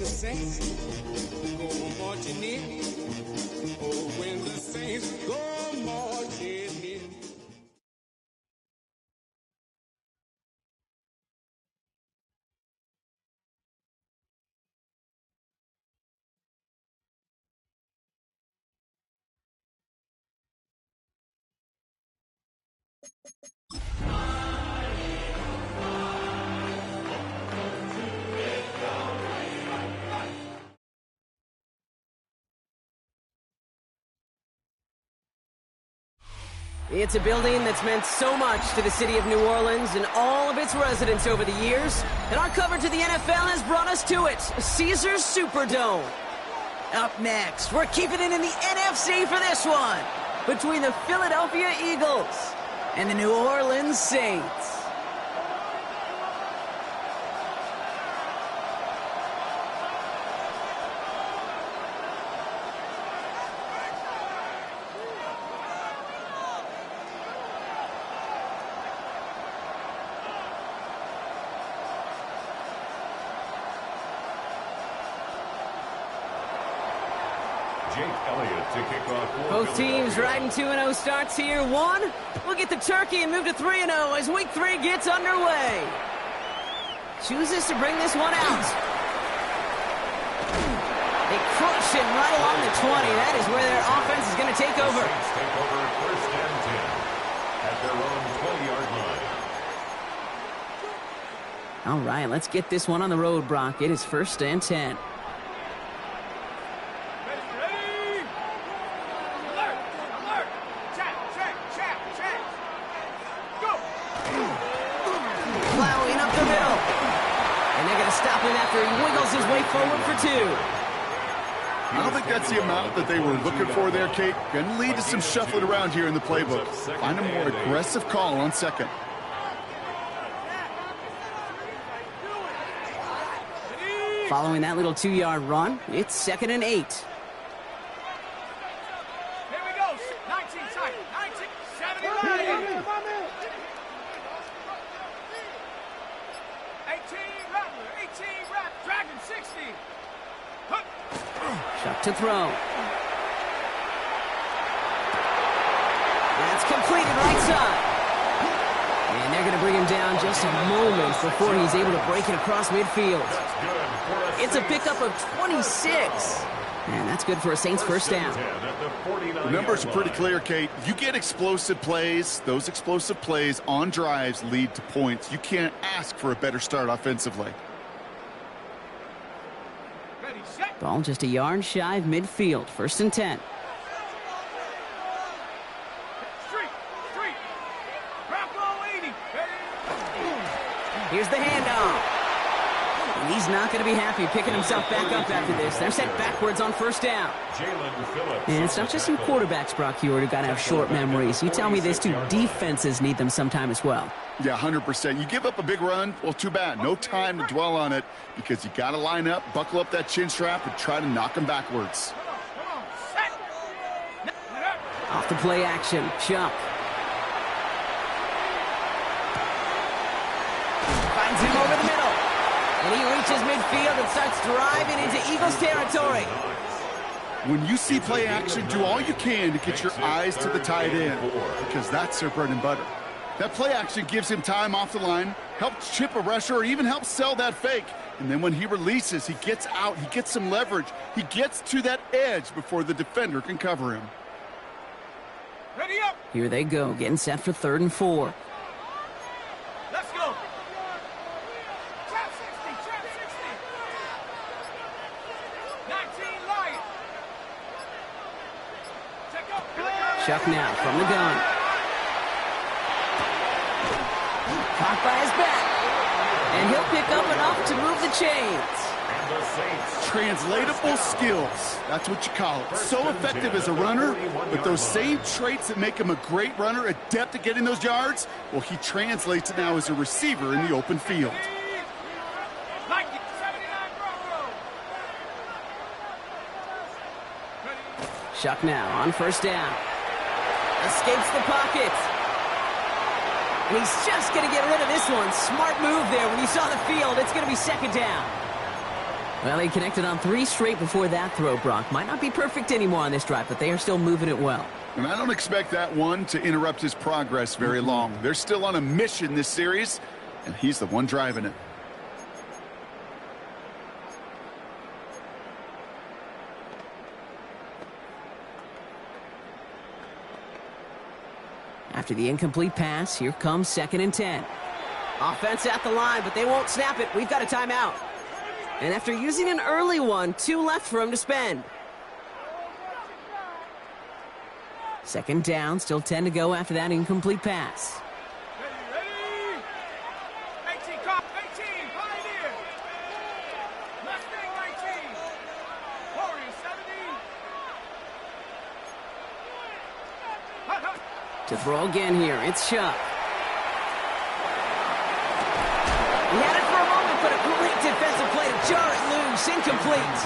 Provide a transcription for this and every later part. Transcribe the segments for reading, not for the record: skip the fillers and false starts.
the Saints go marching in. Oh, when the Saints go marching in. It's a building that's meant so much to the city of New Orleans and all of its residents over the years. And our coverage of the NFL has brought us to it, Caesars Superdome. Up next, we're keeping it in the NFC for this one, between the Philadelphia Eagles and the New Orleans Saints. Both teams riding 2-0 starts here. One, we'll get the turkey and move to 3-0 as Week 3 gets underway. Chooses to bring this one out. They crush it right along the 20. That is where their offense is going to take over. The Saints take over at 1st and 10 at their own 20-yard line. All right, let's get this one on the road, Brock. It is 1st and 10. After he wiggles his way forward for 2. I don't think that's the amount that they were looking for there, Kate. Going to lead to some shuffling around here in the playbook. Find a more aggressive call on second. Following that little 2-yard run, it's 2nd and 8. Here we go. 19 seconds. 19, 70. 18 rep, Dragon 60. Chuck to throw. That's completed right side. And they're going to bring him down just a moment before he's able to break it across midfield. It's a pickup of 26. And that's good for a Saints first down. The numbers are pretty clear, Kate. You get explosive plays. Those explosive plays on drives lead to points. You can't ask for a better start offensively. Ball just a yard shy of midfield. 1st and 10. Here's the handoff. And he's not going to be happy picking himself back up after this. They're set backwards on 1st down. And it's not just some quarterbacks, Brock Hewitt, who got to have short memories. You tell me this too, defenses need them sometime as well. Yeah, 100%. You give up a big run, well, too bad. No time to dwell on it because you got to line up, buckle up that chin strap, and try to knock them backwards. Off the play action, Chuck. Finds him over the middle. And he reaches midfield and starts driving into Eagles territory. When you see play action, do all you can to get your eyes to the tight end because that's their bread and butter. That play action gives him time off the line, helps chip a rusher, or even helps sell that fake. And then when he releases, he gets out, he gets some leverage. He gets to that edge before the defender can cover him. Ready up. Here they go, getting set for 3rd and 4. Let's go. Trap 60. 19 Lion. Check up. Chuck now from the gun. Caught by his back. And he'll pick up enough to move the chains. Translatable skills. That's what you call it. So effective as a runner, but those same traits that make him a great runner, adept at getting those yards, well, he translates it now as a receiver in the open field. Chuck now on 1st down. Escapes the pocket. And he's just going to get rid of this one. Smart move there when he saw the field. It's going to be 2nd down. Well, he connected on 3 straight before that throw, Brock. Might not be perfect anymore on this drive, but they are still moving it well. And I don't expect that one to interrupt his progress very long. They're still on a mission this series, and he's the one driving it. After the incomplete pass, here comes 2nd and 10. Offense at the line, but they won't snap it. We've got a timeout. And after using an early one, 2 left for him to spend. 2nd down, still 10 to go after that incomplete pass. Ready? 18, cop, 18, Pioneer. Mustang 19. Warrior 70. Hut, hut. To throw again here, it's Shuck. He had it for a moment, but a great defensive play to jar it loose. Incomplete.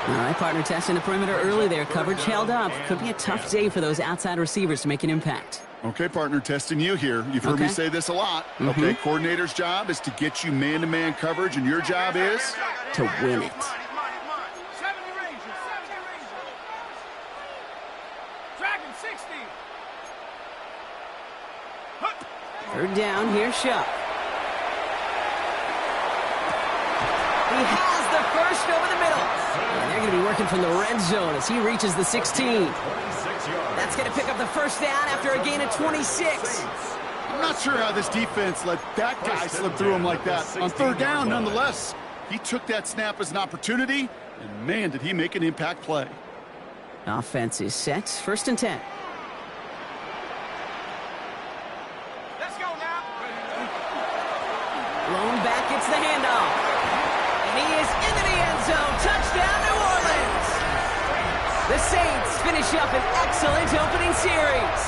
All right, partner testing the perimeter early there. Coverage held up. Could be a tough day for those outside receivers to make an impact. Okay, partner, testing you here. You've heard me say this a lot. Okay, coordinator's job is to get you man-to-man coverage, and your job is to win it. 70 Rangers, 70 Rangers. Dragon 60. Hut. 3rd down, here's Shuck. He has the first over the middle. And they're going to be working from the red zone as he reaches the 16. That's going to pick up the 1st down after a gain of 26. I'm not sure how this defense let that guy slip through him like that. On 3rd down, nonetheless, he took that snap as an opportunity, and man, did he make an impact play. Offense is set, 1st and 10. Let's go now. Blown back, it's the handoff. And he is into the end zone. Touchdown, New Orleans. The Saints finish up an excellent opening series.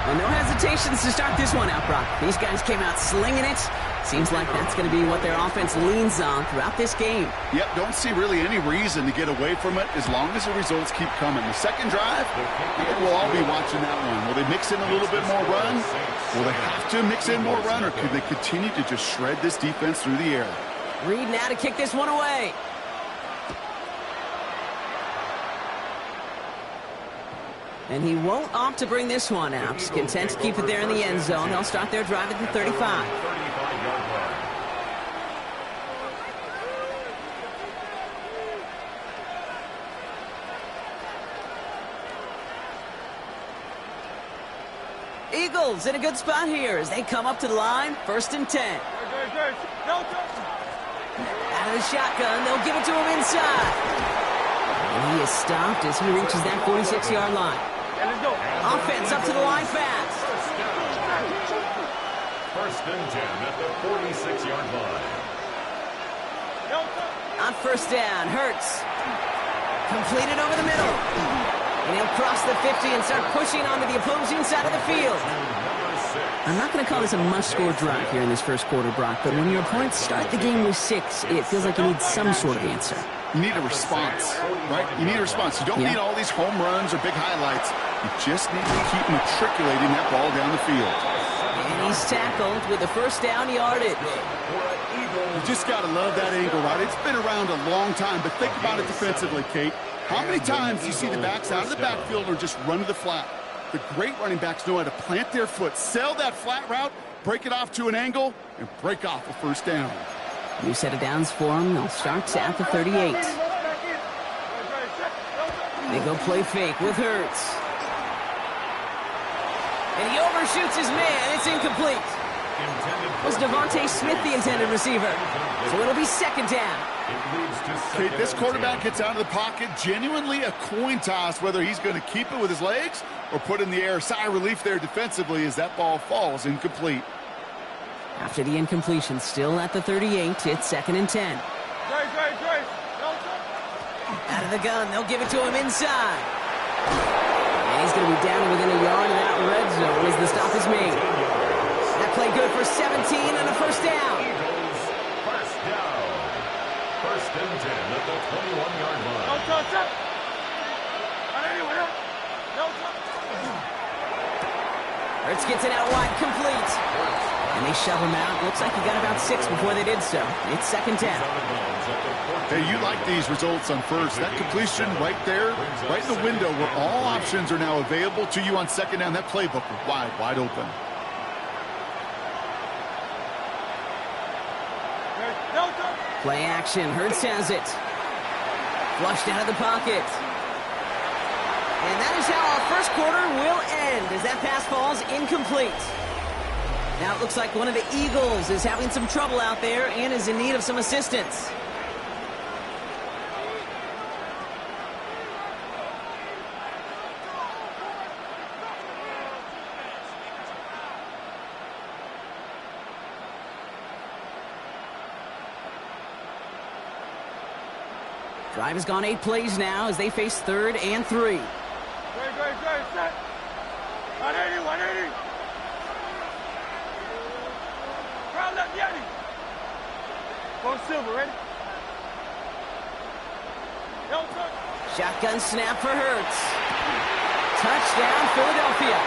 Well, no hesitations to start this one out, Brock. These guys came out slinging it. Seems like that's going to be what their offense leans on throughout this game. Yep, don't see really any reason to get away from it as long as the results keep coming. The 2nd drive, I think we'll all be watching that one. Will they mix in a little bit more run? Will they have to mix in more run, or could they continue to just shred this defense through the air? Reed now to kick this one away. And he won't opt to bring this one out. He's content to keep it there in the end zone. They'll start their drive at the 35. Eagles in a good spot here as they come up to the line. 1st and 10. Out of the shotgun, they'll give it to him inside. And he is stopped as he reaches that 46-yard line. Offense up to the line fast. 1st and 10 at the 46-yard line. On 1st down, Hurts. Completed over the middle. And he'll cross the 50 and start pushing onto the opposing side of the field. I'm not going to call this a must-score drive here in this 1st quarter, Brock, but when your opponents start the game with 6, it feels like you need some sort of answer. You need a response, right? You need a response. You don't need all these home runs or big highlights. You just need to keep matriculating that ball down the field. And he's tackled with the 1st down yardage. You just got to love that angle, right? It's been around a long time, but think about it defensively, Kate. How many times do you see the backs out of the backfield or just run to the flat? The great running backs know how to plant their foot, sell that flat route, break it off to an angle, and break off a 1st down. New set of downs for him. They'll start at the 38. They go play fake with Hurts. And he overshoots his man. It's incomplete. Was Devontae Smith the intended receiver? So it'll be 2nd down. Okay, this quarterback gets out of the pocket, genuinely a coin toss whether he's going to keep it with his legs or put in the air. Sigh of relief there defensively as that ball falls incomplete. After the incompletion, still at the 38, it's 2nd and 10. Out of the gun, they'll give it to him inside. And he's going to be down within a yard of that red zone as the stop is made. That play good for 17 and a 1st down. Eagles, 1st down. 1st and 10 at the 21-yard line. Hurts gets it out wide, complete. And they shove him out. Looks like he got about 6 before they did so. It's second down. Hey, you like these results on first. That completion right there, right in the window where all options are now available to you on second down. That playbook wide open. Play action. Hurts has it. Flushed out of the pocket. And that is how our first quarter will end as that pass falls incomplete. Now it looks like one of the Eagles is having some trouble out there and is in need of some assistance. Drive has gone 8 plays now as they face 3rd and 3. Great, set. 180, 180. Crowd left, Yeti. Go silver, ready? Don't touch. Shotgun snap for Hurts. Touchdown, Philadelphia.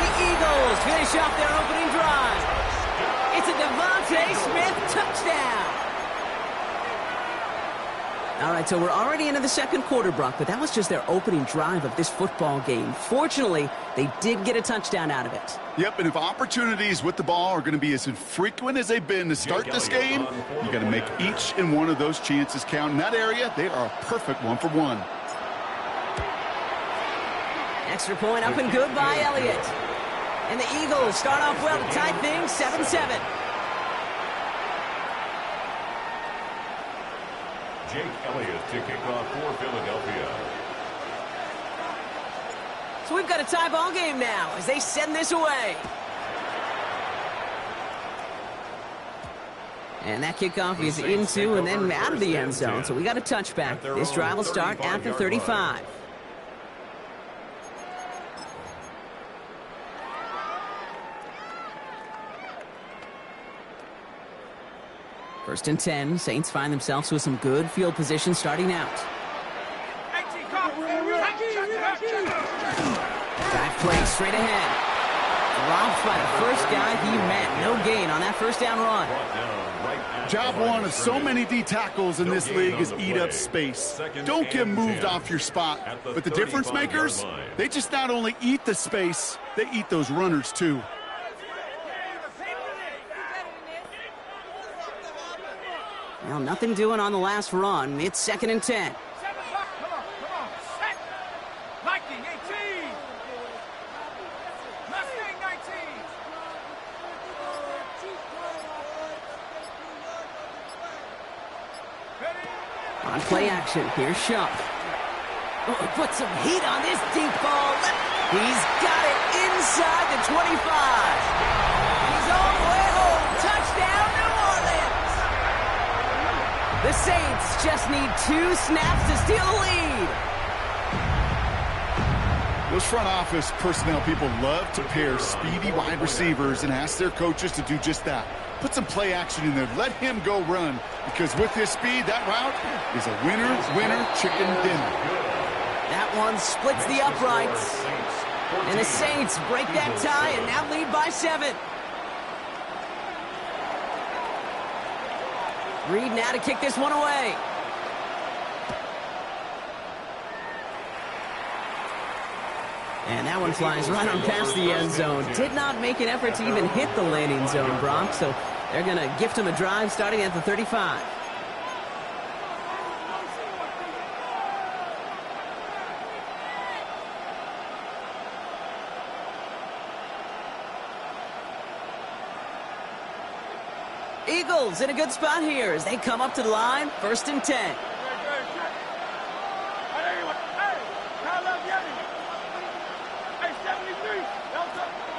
The Eagles finish off their opening drive. It's a Devontae Smith touchdown. All right, so we're already into the second quarter, Brock, but that was just their opening drive of this football game. Fortunately, they did get a touchdown out of it. Yep, and if opportunities with the ball are going to be as infrequent as they've been to start this game, you got to make each and one of those chances count. In that area, they are a perfect 1-for-1. Extra point up and good by Elliott. And the Eagles start off well to tie things 7-7. Jake Elliott to kick off for Philadelphia. So we've got a tie ball game now as they send this away. And that kickoff is into and then out of the end zone. So we got a touchback. This drive will start after 35. First and 10, Saints find themselves with some good field position starting out. 5 plays straight ahead. Dropped by the first guy he met. No gain on that first down run. Job one of so many D tackles in this league is eat up space. Don't get moved off your spot. But the difference makers, they just not only eat the space, they eat those runners too. Well, nothing doing on the last run. It's second and 10. Come on, set. Viking 18. Mustang 19. On play action, here's Shupp. Oh, put some heat on this deep ball. He's got it inside the 25. He's all the way home. Touchdown, New Orleans. The Saints just need 2 snaps to steal the lead. Those front office personnel people love to pair speedy wide receivers and ask their coaches to do just that. Put some play action in there. Let him go run. Because with his speed, that route is a winner, chicken dinner. That one splits the uprights. And the Saints break that tie and now lead by 7. Reed now to kick this one away. And that one flies right on past the end zone. Did not make an effort to even hit the landing zone, Brock. So they're going to gift him a drive starting at the 35. Eagles in a good spot here as they come up to the line. First and 10.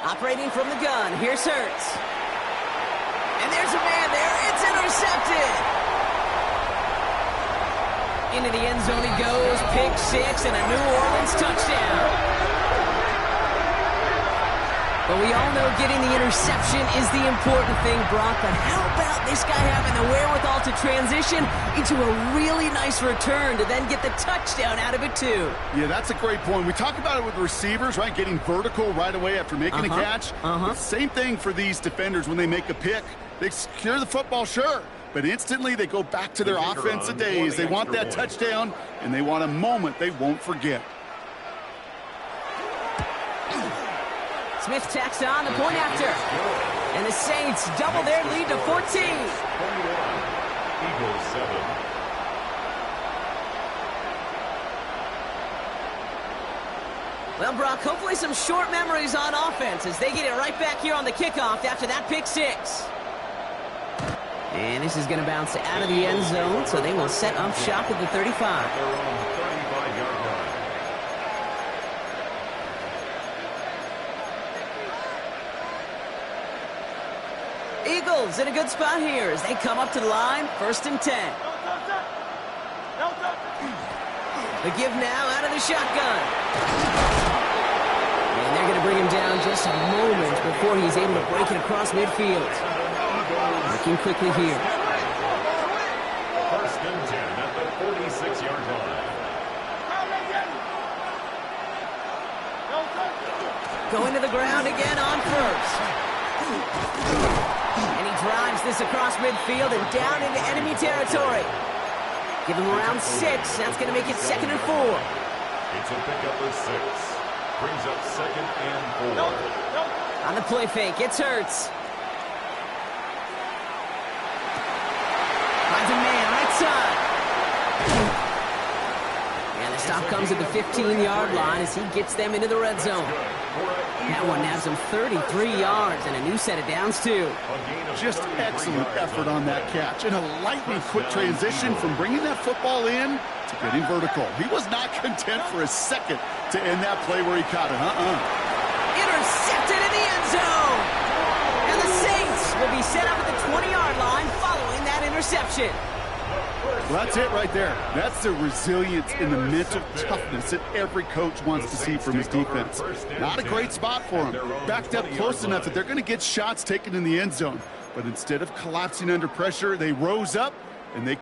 Operating from the gun, here's Hurts. And there's a man there, it's intercepted. Into the end zone he goes, pick 6 and a New Orleans touchdown. But we all know getting the interception is the important thing, Brock. But how about this guy having the wherewithal to transition into a really nice return to then get the touchdown out of it, too? Yeah, that's a great point. We talk about it with receivers, right? Getting vertical right away after making a catch. Same thing for these defenders when they make a pick. They secure the football, sure, but instantly they go back to their offensive days. They want that touchdown, and they want a moment they won't forget. Smith tacks on the point after. And the Saints double their lead to 14. 21. Eagles 7. Well, Brock, hopefully some short memories on offense as they get it right back here on the kickoff after that pick six. And this is going to bounce out of the end zone, so they will set up shop at the 35. They're on the 35-yard line. Eagles in a good spot here as they come up to the line, 1st and 10. The give now out of the shotgun. And they're going to bring him down just a moment before he's able to break it across midfield. Working quickly here. 1st and 10 at the 46-yard line. Going to the ground again on 1st. And he drives this across midfield and down into enemy territory. Give him around 6. That's going to make it 2nd and 4. It's a pickup of 6. Brings up 2nd and 4. On the play fake, it's Hurts. Finds a man right side. And the stop comes at the 15-yard line as he gets them into the red zone. That one nabs him 33 yards and a new set of downs, too. Just excellent effort on that catch. And a lightning quick transition from bringing that football in to getting vertical. He was not content for a second to end that play where he caught it. Intercepted in the end zone. And the Saints will be set up at the 20-yard line following that interception. Well, that's it right there. That's the resilience and the mental toughness that every coach wants to see from his defense. Not a great spot for him. Backed up close enough that they're going to get shots taken in the end zone. But instead of collapsing under pressure, they rose up and they